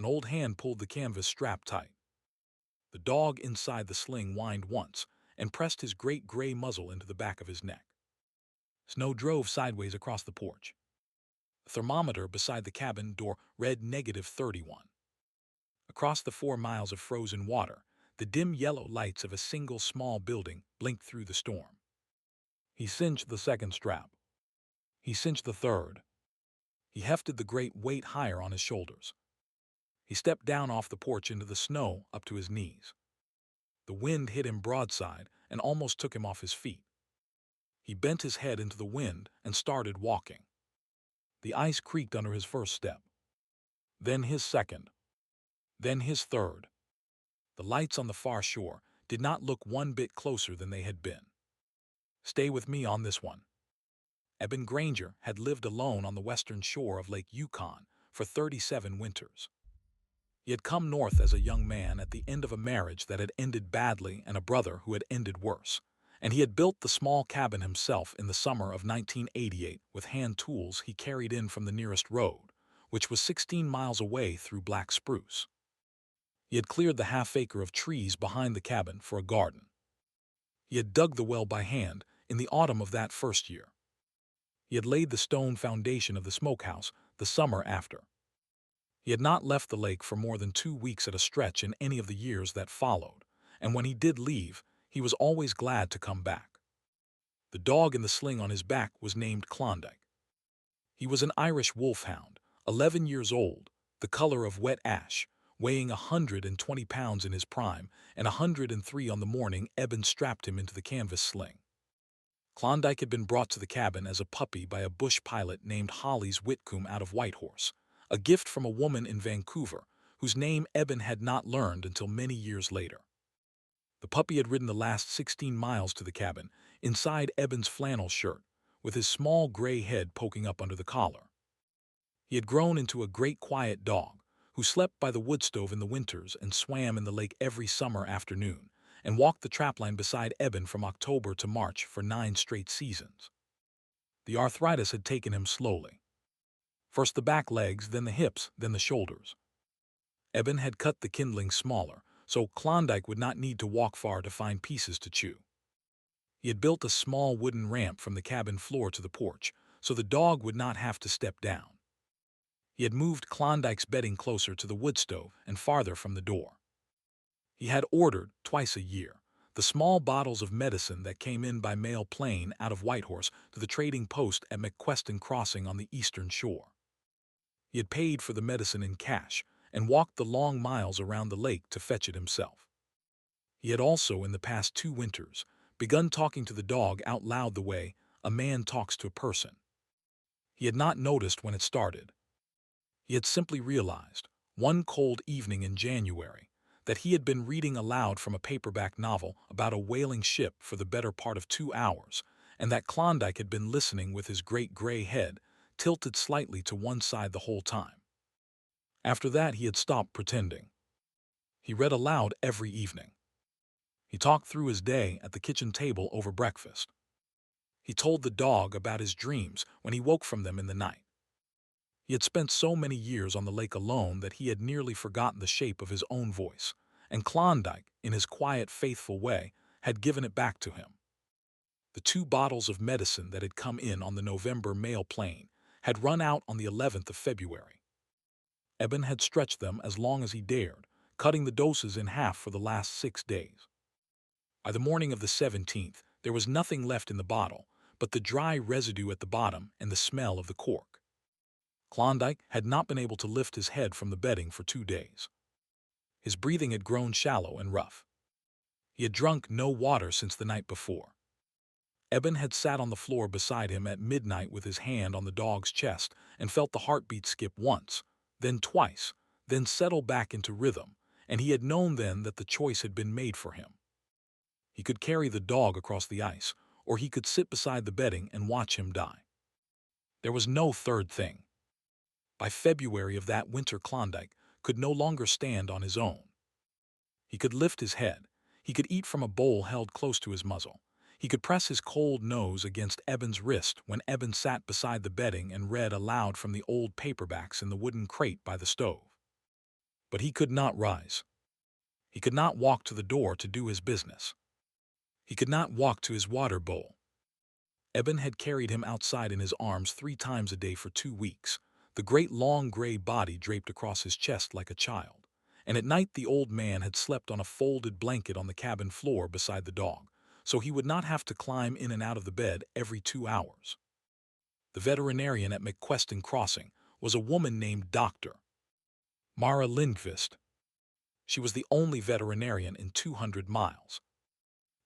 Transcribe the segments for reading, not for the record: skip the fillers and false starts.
An old hand pulled the canvas strap tight. The dog inside the sling whined once and pressed his great gray muzzle into the back of his neck. Snow drove sideways across the porch. The thermometer beside the cabin door read -31. Across the 4 miles of frozen water, the dim yellow lights of a single small building blinked through the storm. He cinched the second strap. He cinched the third. He hefted the great weight higher on his shoulders. He stepped down off the porch into the snow up to his knees. The wind hit him broadside and almost took him off his feet. He bent his head into the wind and started walking. The ice creaked under his first step. Then his second. Then his third. The lights on the far shore did not look one bit closer than they had been. Stay with me on this one. Eben Granger had lived alone on the western shore of Lake Yukon for 37 winters. He had come north as a young man at the end of a marriage that had ended badly and a brother who had ended worse, and he had built the small cabin himself in the summer of 1988 with hand tools he carried in from the nearest road, which was 16 miles away through black spruce. He had cleared the half-acre of trees behind the cabin for a garden. He had dug the well by hand in the autumn of that first year. He had laid the stone foundation of the smokehouse the summer after. He had not left the lake for more than 2 weeks at a stretch in any of the years that followed, and when he did leave, he was always glad to come back. The dog in the sling on his back was named Klondike. He was an Irish wolfhound, 11 years old, the color of wet ash, weighing 120 pounds in his prime and 103 on the morning Eben strapped him into the canvas sling. Klondike had been brought to the cabin as a puppy by a bush pilot named Hollis Whitcomb out of Whitehorse, a gift from a woman in Vancouver whose name Eben had not learned until many years later. The puppy had ridden the last 16 miles to the cabin, inside Eben's flannel shirt, with his small gray head poking up under the collar. He had grown into a great quiet dog, who slept by the wood stove in the winters and swam in the lake every summer afternoon, and walked the trapline beside Eben from October to March for 9 straight seasons. The arthritis had taken him slowly. First the back legs, then the hips, then the shoulders. Eben had cut the kindling smaller, so Klondike would not need to walk far to find pieces to chew. He had built a small wooden ramp from the cabin floor to the porch, so the dog would not have to step down. He had moved Klondike's bedding closer to the wood stove and farther from the door. He had ordered, twice a year, the small bottles of medicine that came in by mail plane out of Whitehorse to the trading post at McQueston Crossing on the eastern shore. He had paid for the medicine in cash and walked the long miles around the lake to fetch it himself. He had also, in the past 2 winters, begun talking to the dog out loud the way a man talks to a person. He had not noticed when it started. He had simply realized, one cold evening in January, that he had been reading aloud from a paperback novel about a whaling ship for the better part of 2 hours, and that Klondike had been listening with his great gray head tilted slightly to one side the whole time. After that, he had stopped pretending. He read aloud every evening. He talked through his day at the kitchen table over breakfast. He told the dog about his dreams when he woke from them in the night. He had spent so many years on the lake alone that he had nearly forgotten the shape of his own voice, and Klondike, in his quiet, faithful way, had given it back to him. The 2 bottles of medicine that had come in on the November mail plane had run out on the 11th of February. Eben had stretched them as long as he dared, cutting the doses in half for the last 6 days. By the morning of the 17th, there was nothing left in the bottle but the dry residue at the bottom and the smell of the cork. Klondike had not been able to lift his head from the bedding for 2 days. His breathing had grown shallow and rough. He had drunk no water since the night before. Eben had sat on the floor beside him at midnight with his hand on the dog's chest and felt the heartbeat skip once, then twice, then settle back into rhythm, and he had known then that the choice had been made for him. He could carry the dog across the ice, or he could sit beside the bedding and watch him die. There was no third thing. By February of that winter, Klondike could no longer stand on his own. He could lift his head. He could eat from a bowl held close to his muzzle. He could press his cold nose against Eben's wrist when Eben sat beside the bedding and read aloud from the old paperbacks in the wooden crate by the stove. But he could not rise. He could not walk to the door to do his business. He could not walk to his water bowl. Eben had carried him outside in his arms 3 times a day for 2 weeks, the great long gray body draped across his chest like a child. And at night the old man had slept on a folded blanket on the cabin floor beside the dog, so he would not have to climb in and out of the bed every 2 hours. The veterinarian at McQueston Crossing was a woman named Dr. Mara Lindqvist. She was the only veterinarian in 200 miles.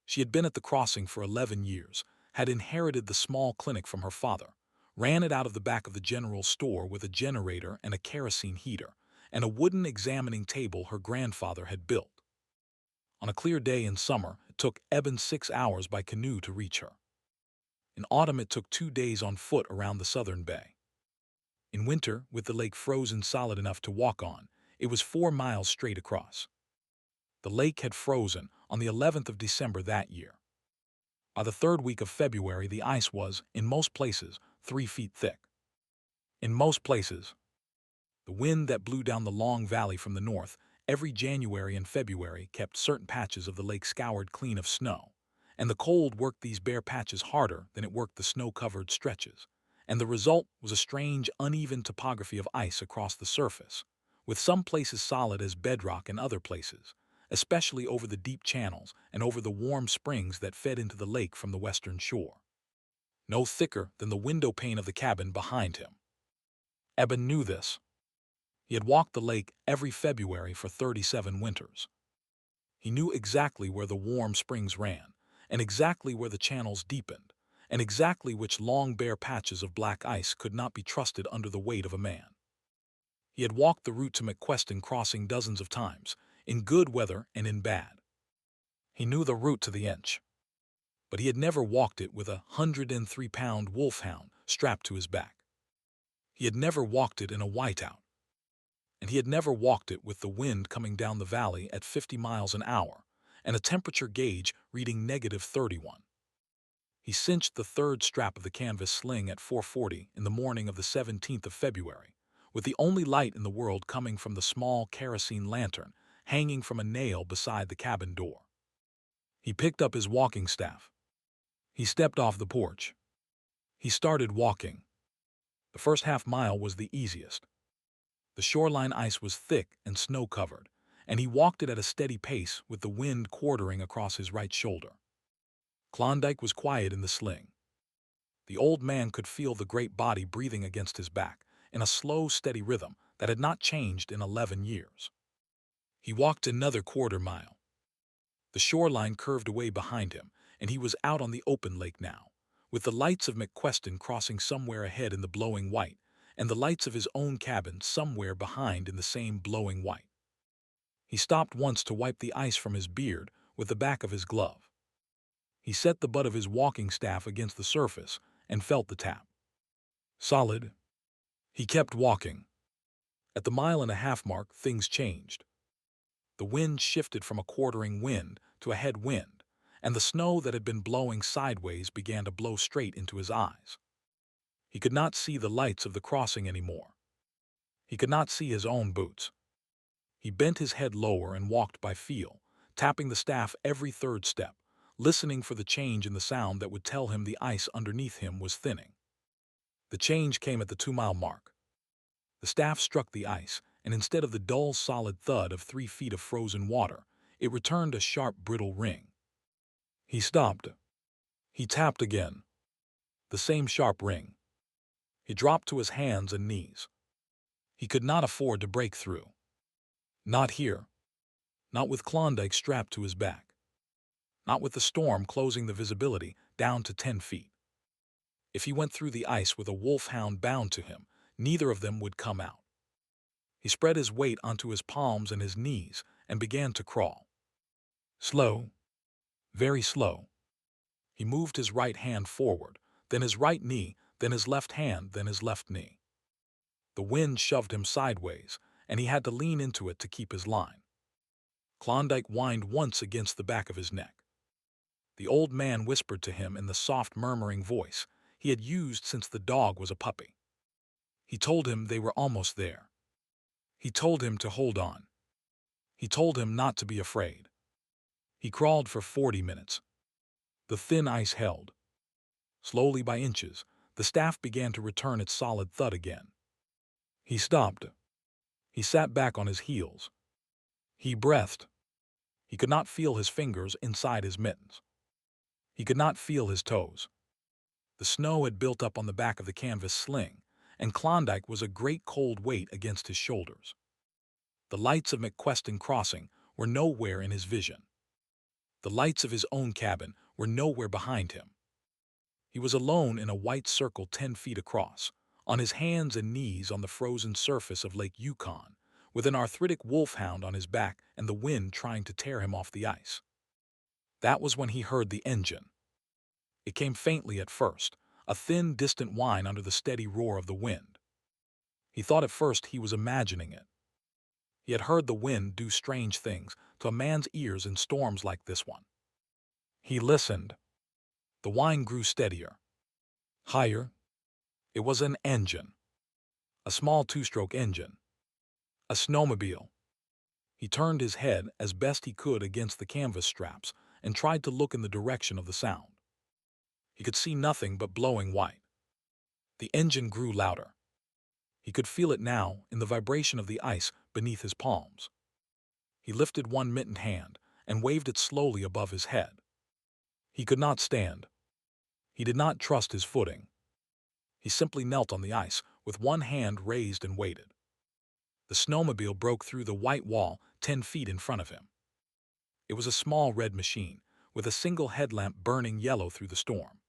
She had been at the crossing for 11 years, had inherited the small clinic from her father, ran it out of the back of the general store with a generator and a kerosene heater, and a wooden examining table her grandfather had built. On a clear day in summer, it took Eben 6 hours by canoe to reach her. In autumn, it took 2 days on foot around the southern bay. In winter, with the lake frozen solid enough to walk on, it was 4 miles straight across. The lake had frozen on the 11th of December that year. By the 3rd week of February, the ice was, in most places, 3 feet thick. In most places, the wind that blew down the long valley from the north every January and February kept certain patches of the lake scoured clean of snow, and the cold worked these bare patches harder than it worked the snow-covered stretches, and the result was a strange, uneven topography of ice across the surface, with some places solid as bedrock and other places, especially over the deep channels and over the warm springs that fed into the lake from the western shore. No thicker than the window pane of the cabin behind him. Eben knew this. He had walked the lake every February for 37 winters. He knew exactly where the warm springs ran, and exactly where the channels deepened, and exactly which long bare patches of black ice could not be trusted under the weight of a man. He had walked the route to McQueston Crossing dozens of times, in good weather and in bad. He knew the route to the inch, but he had never walked it with a 103-pound wolfhound strapped to his back. He had never walked it in a whiteout, and he had never walked it with the wind coming down the valley at 50 miles an hour and a temperature gauge reading -31. He cinched the 3rd strap of the canvas sling at 4:40 in the morning of the 17th of February, with the only light in the world coming from the small kerosene lantern hanging from a nail beside the cabin door. He picked up his walking staff. He stepped off the porch. He started walking. The first half-mile was the easiest. The shoreline ice was thick and snow-covered, and he walked it at a steady pace with the wind quartering across his right shoulder. Klondike was quiet in the sling. The old man could feel the great body breathing against his back in a slow, steady rhythm that had not changed in 11 years. He walked another quarter-mile. The shoreline curved away behind him, and he was out on the open lake now, with the lights of McQueston Crossing somewhere ahead in the blowing white, and the lights of his own cabin somewhere behind in the same blowing white. He stopped once to wipe the ice from his beard with the back of his glove. He set the butt of his walking staff against the surface and felt the tap. Solid. He kept walking. At the 1.5 mile mark, things changed. The wind shifted from a quartering wind to a head wind, and the snow that had been blowing sideways began to blow straight into his eyes. He could not see the lights of the crossing anymore. He could not see his own boots. He bent his head lower and walked by feel, tapping the staff every 3rd step, listening for the change in the sound that would tell him the ice underneath him was thinning. The change came at the 2-mile mark. The staff struck the ice, and instead of the dull, solid thud of 3 feet of frozen water, it returned a sharp, brittle ring. He stopped. He tapped again. The same sharp ring. He dropped to his hands and knees. He could not afford to break through. Not here. Not with Klondike strapped to his back. Not with the storm closing the visibility down to 10 feet. If he went through the ice with a wolfhound bound to him, neither of them would come out. He spread his weight onto his palms and his knees and began to crawl. Slow. Very slow. He moved his right hand forward, then his right knee, then his left hand, then his left knee. The wind shoved him sideways, and he had to lean into it to keep his line. Klondike whined once against the back of his neck. The old man whispered to him in the soft, murmuring voice he had used since the dog was a puppy. He told him they were almost there. He told him to hold on. He told him not to be afraid. He crawled for 40 minutes. The thin ice held. Slowly by inches, the staff began to return its solid thud again. He stopped. He sat back on his heels. He breathed. He could not feel his fingers inside his mittens. He could not feel his toes. The snow had built up on the back of the canvas sling, and Klondike was a great cold weight against his shoulders. The lights of McQuestion Crossing were nowhere in his vision. The lights of his own cabin were nowhere behind him. He was alone in a white circle 10 feet across, on his hands and knees on the frozen surface of Lake Yukon, with an arthritic wolfhound on his back and the wind trying to tear him off the ice. That was when he heard the engine. It came faintly at first, a thin, distant whine under the steady roar of the wind. He thought at first he was imagining it. He had heard the wind do strange things to a man's ears in storms like this one. He listened. The whine grew steadier. Higher. It was an engine. A small two-stroke engine. A snowmobile. He turned his head as best he could against the canvas straps and tried to look in the direction of the sound. He could see nothing but blowing white. The engine grew louder. He could feel it now in the vibration of the ice beneath his palms. He lifted one mittened hand and waved it slowly above his head. He could not stand. He did not trust his footing. He simply knelt on the ice with one hand raised and waited. The snowmobile broke through the white wall 10 feet in front of him. It was a small red machine with a single headlamp burning yellow through the storm.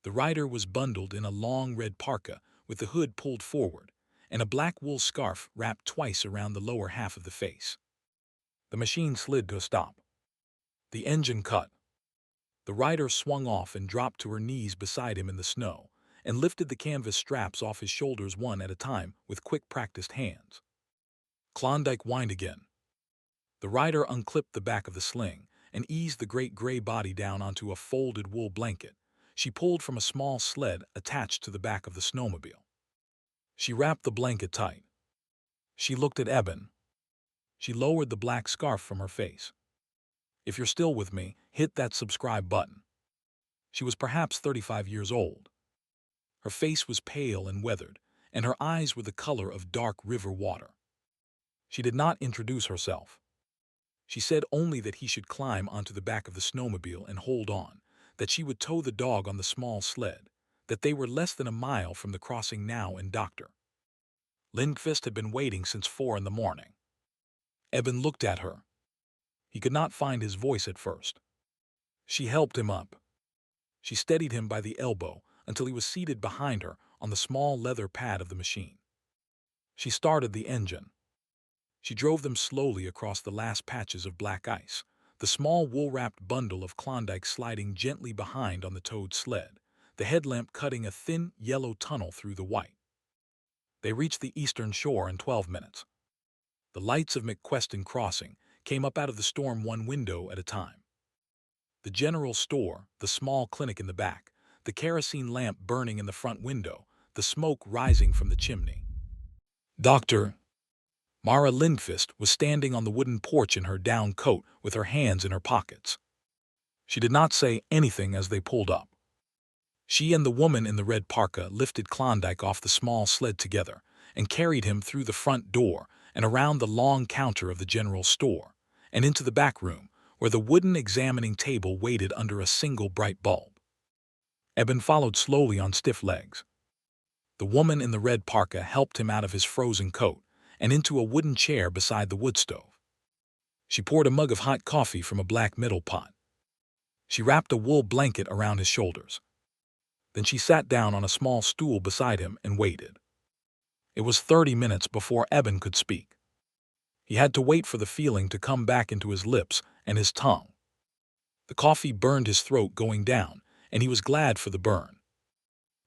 The rider was bundled in a long red parka with the hood pulled forward and a black wool scarf wrapped twice around the lower half of the face. The machine slid to a stop. The engine cut. The rider swung off and dropped to her knees beside him in the snow and lifted the canvas straps off his shoulders one at a time with quick practiced hands. Klondike whined again. The rider unclipped the back of the sling and eased the great gray body down onto a folded wool blanket she pulled from a small sled attached to the back of the snowmobile. She wrapped the blanket tight. She looked at Eben. She lowered the black scarf from her face. If you're still with me, hit that subscribe button. She was perhaps 35 years old. Her face was pale and weathered, and her eyes were the color of dark river water. She did not introduce herself. She said only that he should climb onto the back of the snowmobile and hold on, that she would tow the dog on the small sled, that they were less than a mile from the crossing now and Dr. Lindqvist had been waiting since 4 in the morning. Eben looked at her. He could not find his voice at first. She helped him up. She steadied him by the elbow until he was seated behind her on the small leather pad of the machine. She started the engine. She drove them slowly across the last patches of black ice, the small wool-wrapped bundle of Klondike sliding gently behind on the towed sled, the headlamp cutting a thin yellow tunnel through the white. They reached the eastern shore in 12 minutes. The lights of McQuestion Crossing came up out of the storm one window at a time. The general store, the small clinic in the back, the kerosene lamp burning in the front window, the smoke rising from the chimney. Dr. Mara Lindqvist was standing on the wooden porch in her down coat with her hands in her pockets. She did not say anything as they pulled up. She and the woman in the red parka lifted Klondike off the small sled together and carried him through the front door and around the long counter of the general store and into the back room where the wooden examining table waited under a single bright bulb. Eben followed slowly on stiff legs. The woman in the red parka helped him out of his frozen coat and into a wooden chair beside the wood stove. She poured a mug of hot coffee from a black metal pot. She wrapped a wool blanket around his shoulders. Then she sat down on a small stool beside him and waited. It was 30 minutes before Eben could speak. He had to wait for the feeling to come back into his lips and his tongue. The coffee burned his throat going down, and he was glad for the burn.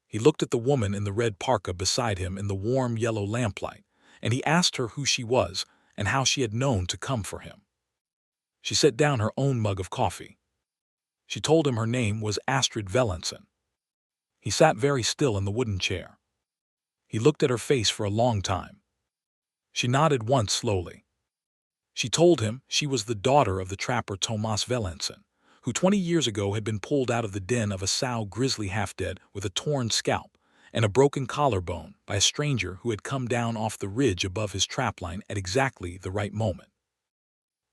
He looked at the woman in the red parka beside him in the warm yellow lamplight, and he asked her who she was and how she had known to come for him. She set down her own mug of coffee. She told him her name was Astrid Velensen. He sat very still in the wooden chair. He looked at her face for a long time. She nodded once slowly. She told him she was the daughter of the trapper Tomas Velenson, who 20 years ago had been pulled out of the den of a sow grizzly half-dead with a torn scalp and a broken collarbone by a stranger who had come down off the ridge above his trapline at exactly the right moment.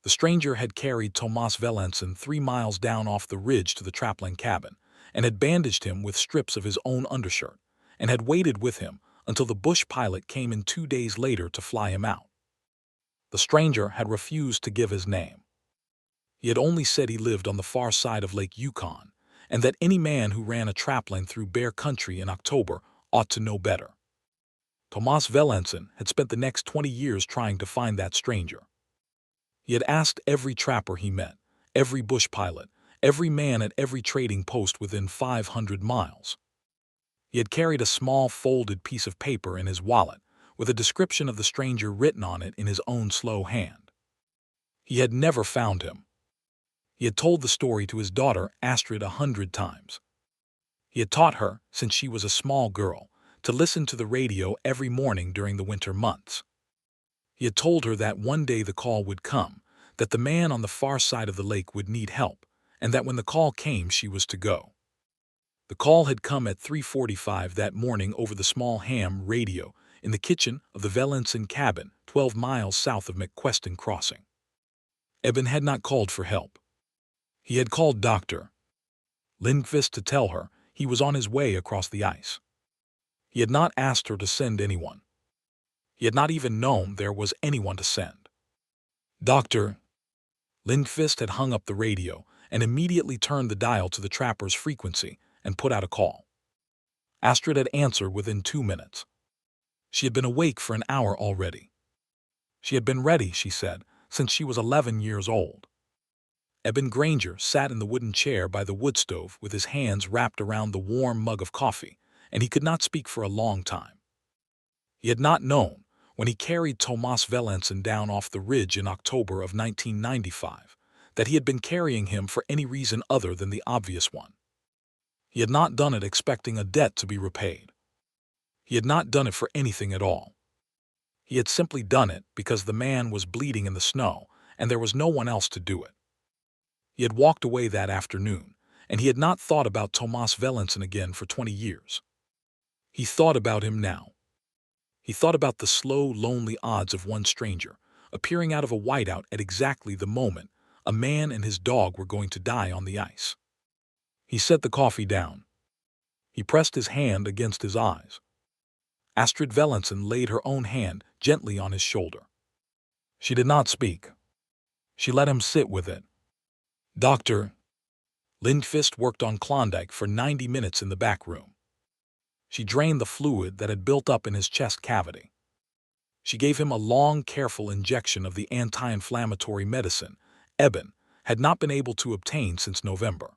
The stranger had carried Tomas Velenson 3 miles down off the ridge to the trapline cabin and had bandaged him with strips of his own undershirt and had waited with him until the bush pilot came in 2 days later to fly him out. The stranger had refused to give his name. He had only said he lived on the far side of Lake Yukon, and that any man who ran a trapline through bear country in October ought to know better. Tomas Velenson had spent the next 20 years trying to find that stranger. He had asked every trapper he met, every bush pilot, every man at every trading post within 500 miles. He had carried a small folded piece of paper in his wallet with a description of the stranger written on it in his own slow hand. He had never found him. He had told the story to his daughter Astrid 100 times. He had taught her, since she was a small girl, to listen to the radio every morning during the winter months. He had told her that one day the call would come, that the man on the far side of the lake would need help, and that when the call came she was to go. The call had come at 3:45 that morning over the small ham radio in the kitchen of the Velenson cabin, 12 miles south of McQuestion Crossing. Eben had not called for help. He had called Dr. Lindqvist to tell her he was on his way across the ice. He had not asked her to send anyone. He had not even known there was anyone to send. Dr. Lindqvist had hung up the radio and immediately turned the dial to the trapper's frequency and put out a call. Astrid had answered within 2 minutes. She had been awake for an hour already. She had been ready, she said, since she was 11 years old. Eben Granger sat in the wooden chair by the wood stove with his hands wrapped around the warm mug of coffee, and he could not speak for a long time. He had not known, when he carried Tomas Velenson down off the ridge in October of 1995, that he had been carrying him for any reason other than the obvious one. He had not done it expecting a debt to be repaid. He had not done it for anything at all. He had simply done it because the man was bleeding in the snow and there was no one else to do it. He had walked away that afternoon, and he had not thought about Tomas Velenson again for 20 years. He thought about him now. He thought about the slow, lonely odds of one stranger appearing out of a whiteout at exactly the moment a man and his dog were going to die on the ice. He set the coffee down. He pressed his hand against his eyes. Astrid Velenson laid her own hand gently on his shoulder. She did not speak. She let him sit with it. Dr. Lindqvist worked on Klondike for 90 minutes in the back room. She drained the fluid that had built up in his chest cavity. She gave him a long, careful injection of the anti-inflammatory medicine Eben had not been able to obtain since November.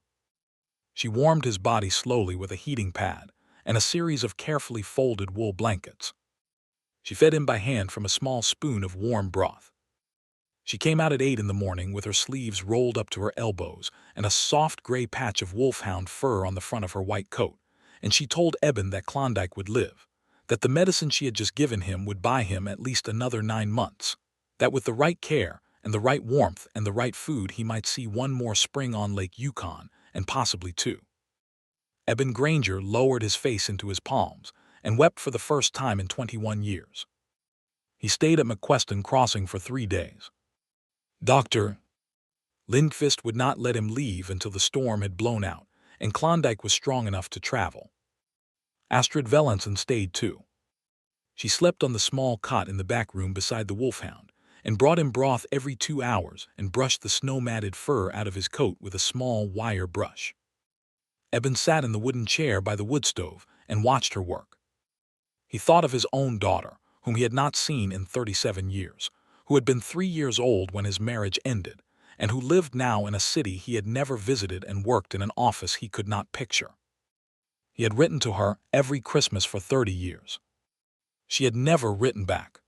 She warmed his body slowly with a heating pad and a series of carefully folded wool blankets. She fed him by hand from a small spoon of warm broth. She came out at 8 in the morning with her sleeves rolled up to her elbows and a soft gray patch of Wolfhound fur on the front of her white coat, and she told Eben that Klondike would live, that the medicine she had just given him would buy him at least another 9 months, that with the right care and the right warmth and the right food he might see one more spring on Lake Yukon, and possibly 2. Eben Granger lowered his face into his palms and wept for the first time in 21 years. He stayed at McQuestion Crossing for 3 days. Dr. Lindqvist would not let him leave until the storm had blown out and Klondike was strong enough to travel. Astrid Velenson stayed too. She slept on the small cot in the back room beside the Wolfhound and brought him broth every 2 hours and brushed the snow-matted fur out of his coat with a small wire brush. Eben sat in the wooden chair by the wood stove and watched her work. He thought of his own daughter, whom he had not seen in 37 years, who had been 3 years old when his marriage ended, and who lived now in a city he had never visited and worked in an office he could not picture. He had written to her every Christmas for 30 years. She had never written back.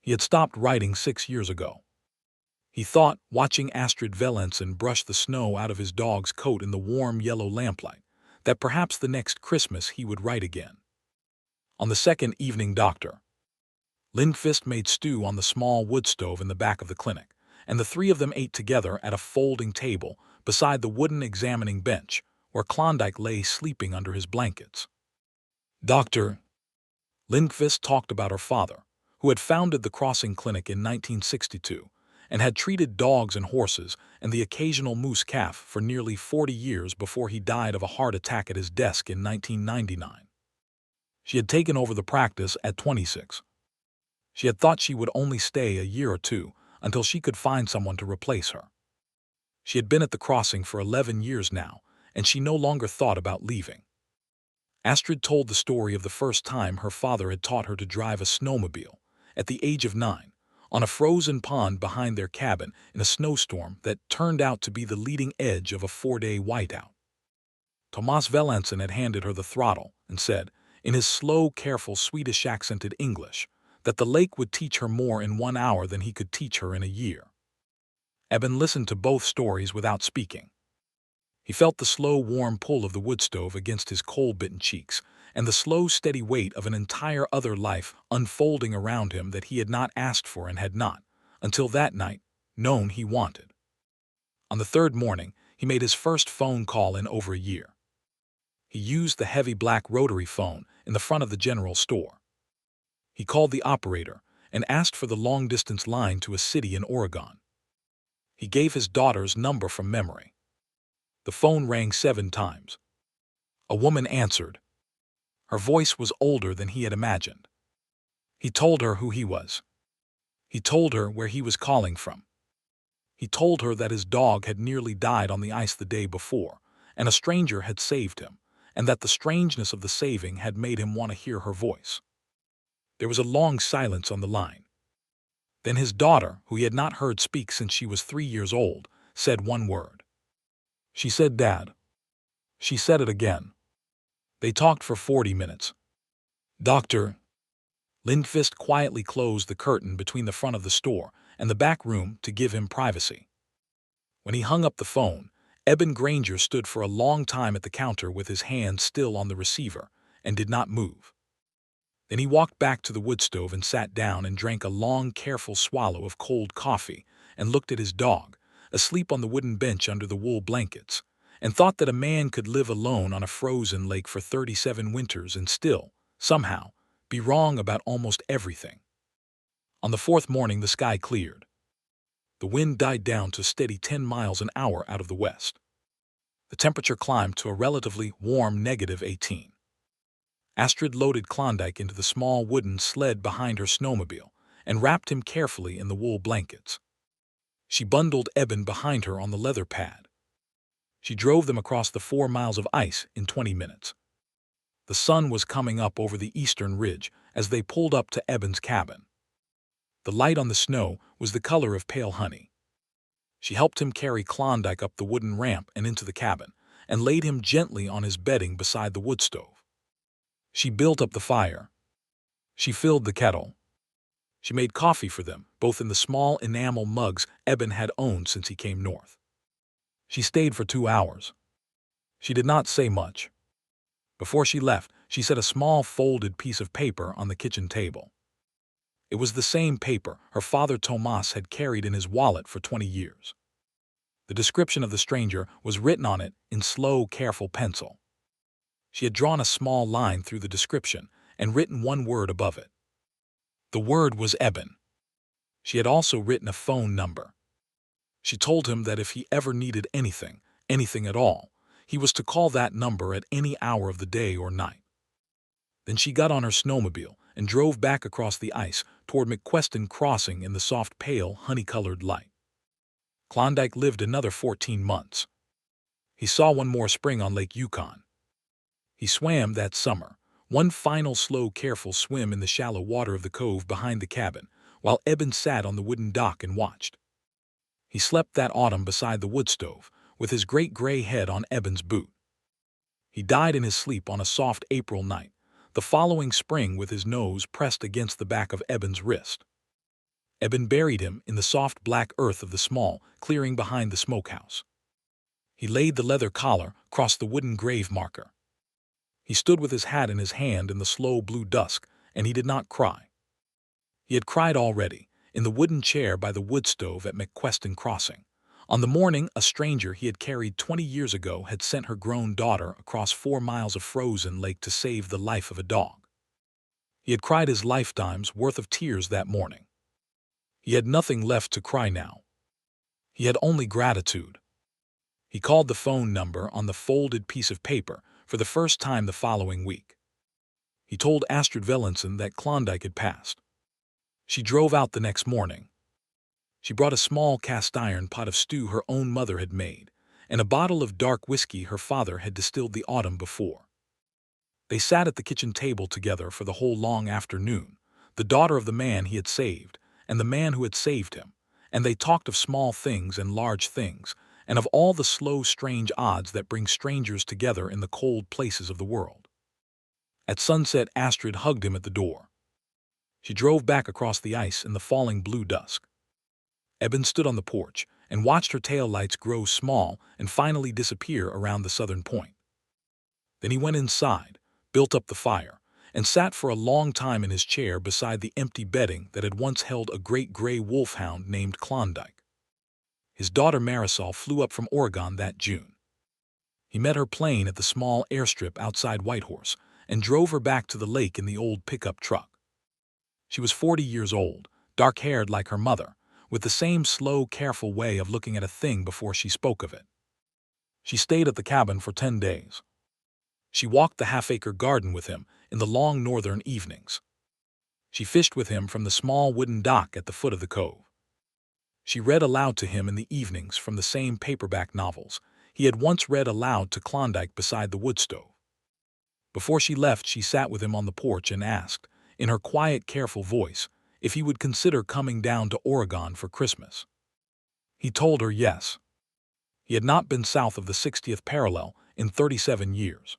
He had stopped writing 6 years ago. He thought, watching Astrid Velenson brush the snow out of his dog's coat in the warm yellow lamplight, that perhaps the next Christmas he would write again. On the second evening, Dr. Lindqvist made stew on the small wood stove in the back of the clinic, and the three of them ate together at a folding table beside the wooden examining bench, where Klondike lay sleeping under his blankets. Dr. Lindqvist talked about her father, who had founded the Crossing Clinic in 1962 and had treated dogs and horses and the occasional moose calf for nearly 40 years before he died of a heart attack at his desk in 1999. She had taken over the practice at 26. She had thought she would only stay a year or two until she could find someone to replace her. She had been at the Crossing for 11 years now, and she no longer thought about leaving. Astrid told the story of the first time her father had taught her to drive a snowmobile, at the age of 9, on a frozen pond behind their cabin in a snowstorm that turned out to be the leading edge of a 4-day whiteout. Thomas Velanson had handed her the throttle and said, in his slow, careful, Swedish-accented English, that the lake would teach her more in 1 hour than he could teach her in a year. Eben listened to both stories without speaking. He felt the slow, warm pull of the wood stove against his cold-bitten cheeks, and the slow, steady weight of an entire other life unfolding around him that he had not asked for and had not, until that night, known he wanted. On the third morning, he made his first phone call in over a year. He used the heavy black rotary phone in the front of the general store. He called the operator and asked for the long-distance line to a city in Oregon. He gave his daughter's number from memory. The phone rang 7 times. A woman answered. Her voice was older than he had imagined. He told her who he was. He told her where he was calling from. He told her that his dog had nearly died on the ice the day before, and a stranger had saved him, and that the strangeness of the saving had made him want to hear her voice. There was a long silence on the line. Then his daughter, who he had not heard speak since she was 3 years old, said one word. She said, "Dad." She said it again. They talked for 40 minutes. Dr. Lindqvist quietly closed the curtain between the front of the store and the back room to give him privacy. When he hung up the phone, Eben Granger stood for a long time at the counter with his hand still on the receiver and did not move. Then he walked back to the wood stove and sat down and drank a long, careful swallow of cold coffee and looked at his dog, asleep on the wooden bench under the wool blankets, and thought that a man could live alone on a frozen lake for 37 winters and still, somehow, be wrong about almost everything. On the 4th morning the sky cleared. The wind died down to a steady 10 miles an hour out of the west. The temperature climbed to a relatively warm -18. Astrid loaded Klondike into the small wooden sled behind her snowmobile and wrapped him carefully in the wool blankets. She bundled Eben behind her on the leather pad. She drove them across the 4 miles of ice in 20 minutes. The sun was coming up over the eastern ridge as they pulled up to Eben's cabin. The light on the snow was the color of pale honey. She helped him carry Klondike up the wooden ramp and into the cabin, and laid him gently on his bedding beside the wood stove. She built up the fire. She filled the kettle. She made coffee for them, both in the small enamel mugs Eben had owned since he came north. She stayed for 2 hours. She did not say much. Before she left, she set a small folded piece of paper on the kitchen table. It was the same paper her father Tomas had carried in his wallet for 20 years. The description of the stranger was written on it in slow, careful pencil. She had drawn a small line through the description and written one word above it. The word was Eben. She had also written a phone number. She told him that if he ever needed anything, anything at all, he was to call that number at any hour of the day or night. Then she got on her snowmobile and drove back across the ice toward McQueston Crossing in the soft, pale, honey-colored light. Klondike lived another 14 months. He saw one more spring on Lake Yukon. He swam that summer, one final slow, careful swim in the shallow water of the cove behind the cabin, while Eben sat on the wooden dock and watched. He slept that autumn beside the wood stove, with his great gray head on Eben's boot. He died in his sleep on a soft April night, the following spring with his nose pressed against the back of Eben's wrist. Eben buried him in the soft black earth of the small clearing behind the smokehouse. He laid the leather collar across the wooden grave marker. He stood with his hat in his hand in the slow blue dusk, and he did not cry. He had cried already, in the wooden chair by the wood stove at McQueston Crossing. On the morning a stranger he had carried 20 years ago had sent her grown daughter across 4 miles of frozen lake to save the life of a dog. He had cried his lifetime's worth of tears that morning. He had nothing left to cry now. He had only gratitude. He called the phone number on the folded piece of paper for the first time the following week. He told Astrid Vellinson that Klondike had passed. She drove out the next morning. She brought a small cast-iron pot of stew her own mother had made, and a bottle of dark whiskey her father had distilled the autumn before. They sat at the kitchen table together for the whole long afternoon, the daughter of the man he had saved, and the man who had saved him, and they talked of small things and large things, and of all the slow, strange odds that bring strangers together in the cold places of the world. At sunset Astrid hugged him at the door. She drove back across the ice in the falling blue dusk. Eben stood on the porch and watched her taillights grow small and finally disappear around the southern point. Then he went inside, built up the fire, and sat for a long time in his chair beside the empty bedding that had once held a great gray wolfhound named Klondike. His daughter Marisol flew up from Oregon that June. He met her plane at the small airstrip outside Whitehorse and drove her back to the lake in the old pickup truck. She was 40 years old, dark-haired like her mother, with the same slow, careful way of looking at a thing before she spoke of it. She stayed at the cabin for 10 days. She walked the half-acre garden with him in the long northern evenings. She fished with him from the small wooden dock at the foot of the cove. She read aloud to him in the evenings from the same paperback novels he had once read aloud to Klondike beside the wood stove. Before she left, she sat with him on the porch and asked, in her quiet, careful voice, if he would consider coming down to Oregon for Christmas. He told her yes. He had not been south of the 60th parallel in 37 years.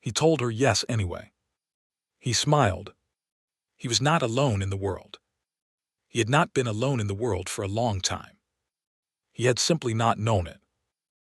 He told her yes anyway. He smiled. He was not alone in the world. He had not been alone in the world for a long time. He had simply not known it.